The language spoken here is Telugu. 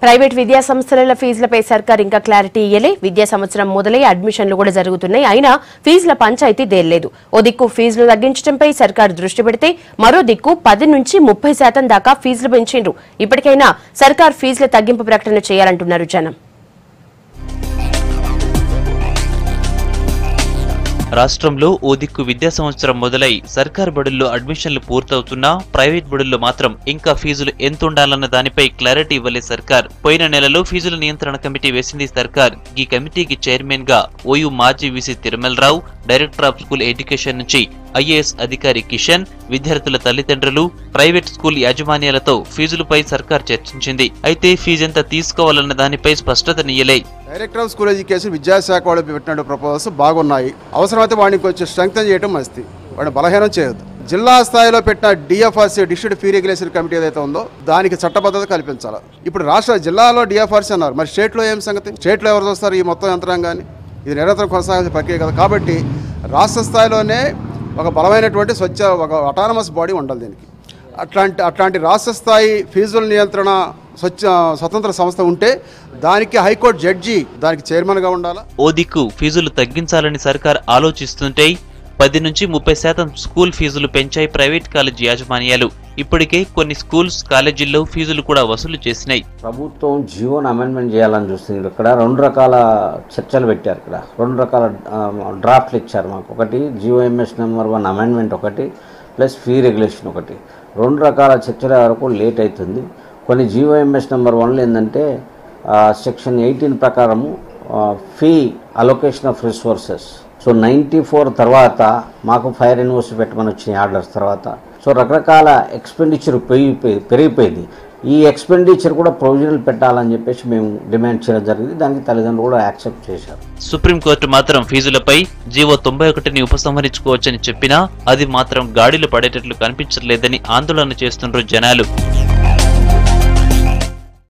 ప్రైవేట్ విద్యా సంస్థల ఫీజులపై సర్కార్ ఇంకా క్లారిటీ ఇయ్యలే. విద్యా సంవత్సరం మొదలై అడ్మిషన్లు కూడా జరుగుతున్నాయి. అయినా ఫీజుల పంచాయతీ తేలలేదు. ఓ దిక్కు ఫీజులు తగ్గించడంపై సర్కార్ దృష్టి పెడితే మరో దిక్కు 10 నుంచి 30% దాకా ఫీజులు పెంచిండ్రు. ఇప్పటికైనా సర్కార్ ఫీజుల తగ్గింపు ప్రకటన చేయాలంటున్నారు జనం. రాష్ట్రంలో ఓ దిక్కు విద్యా సంవత్సరం మొదలై సర్కార్ బడుల్లో అడ్మిషన్లు పూర్తవుతున్నా ప్రైవేట్ బడుల్లో మాత్రం ఇంకా ఫీజులు ఎంతుండాలన్న దానిపై క్లారిటీ ఇవ్వలే సర్కార్. పోయిన నెలలో ఫీజుల నియంత్రణ కమిటీ వేసింది సర్కార్. ఈ కమిటీకి చైర్మన్ గా ఓయూ మాజీ VC Tirumalarao, director of school education నుంచి ఐఏఎస్ అధికారి కిషన్, విద్యార్థుల తల్లిదండ్రులు, ప్రైవేట్ స్కూల్ యాజమాన్యాలతో ఫీజులపై సర్కార్ చర్చించింది. అయితే ఫీజెంత తీసుకోవాలన్న దానిపై స్పష్టతనియ్యలే. డైరెక్టర్ ఆఫ్ స్కూల్ ఎడ్యుకేషన్ విద్యాశాఖ వాళ్ళు పెట్టిన ప్రపోజల్స్ బాగున్నాయి. అవసరమైతే వాడిని కొంచెం స్ట్రెంగ్తన్ చేయడం మంచిది, వాడిని బలహీనం చేయొద్దు. జిల్లా స్థాయిలో పెట్టిన డిఎఫ్ఆర్సీ డిస్ట్రిక్ట్ ఫీ రెగ్యులేషన్ కమిటీ ఏదైతే ఉందో దానికి చట్టబద్ధత కల్పించాలి. ఇప్పుడు రాష్ట్ర జిల్లాలో డిఎఫ్ఆర్సీ అన్నారు, మరి స్టేట్లో ఏం సంగతి? స్టేట్లో ఎవరు చూస్తారు ఈ మొత్తం యంత్రాంగాన్ని? ఇది నిరంతరం కొనసాగే ప్రక్రియ కదా. కాబట్టి రాష్ట్ర స్థాయిలోనే ఒక బలమైనటువంటి ఒక అటానమస్ బాడీ ఉండాలి దీనికి. అట్లాంటి రాష్ట్ర స్థాయి ఫీజుల నియంత్రణ స్వతంత్ర సంస్థ ఉంటే దానికి హైకోర్టు జడ్జి దానికి చైర్మన్గా ఉండాలా. ఓ దిక్కు ఫీజులు తగ్గించాలని సర్కార్ ఆలోచిస్తుంటే 10 నుంచి 30% స్కూల్ ఫీజులు పెంచాయి ప్రైవేట్ కాలేజీ యాజమాన్యాలు. ఇప్పటికే కొన్ని స్కూల్స్ కాలేజీల్లో ఫీజులు కూడా వసూలు చేసినాయి. ప్రభుత్వం జియోను అమెండ్మెంట్ చేయాలని చూస్తుంది. ఇక్కడ 2 రకాల చర్చలు పెట్టారు. ఇక్కడ 2 రకాల డ్రాఫ్ట్లు ఇచ్చారు మాకు. ఒకటి జియోఎంఎస్ నెంబర్ 1 అమెండ్మెంట్ ఒకటి, ప్లస్ ఫీ రెగ్యులేషన్ ఒకటి. 2 రకాల చర్చల వరకు లేట్ అవుతుంది. కొన్ని జియోఎంఎస్ నెంబర్ 1లో ఏంటంటే సెక్షన్ 18 ప్రకారము fee allocation of resources. So 94 తర్వాత మాకు ఫైర్ యూనివర్సిటీ పెట్టమని వచ్చిన ఆర్డర్స్ తర్వాత సో రకరకాల ఎక్స్పెండిచర్ పెరిగిపోయింది. ఈ ఎక్స్పెండిచర్ కూడా ప్రొవిజనల్ పెట్టాలని చెప్పేసి మేము డిమాండ్ చేయడం జరిగింది. దానికి తల్లిదండ్రులు కూడా యాక్సెప్ట్ చేశారు. సుప్రీంకోర్టు మాత్రం ఫీజులపై జీవో 91ని ఉపసంహరించుకోవచ్చని చెప్పినా అది మాత్రం గాడిలో పడేటట్లు కనిపించలేదని ఆందోళన చేస్తున్నారు జనాలు.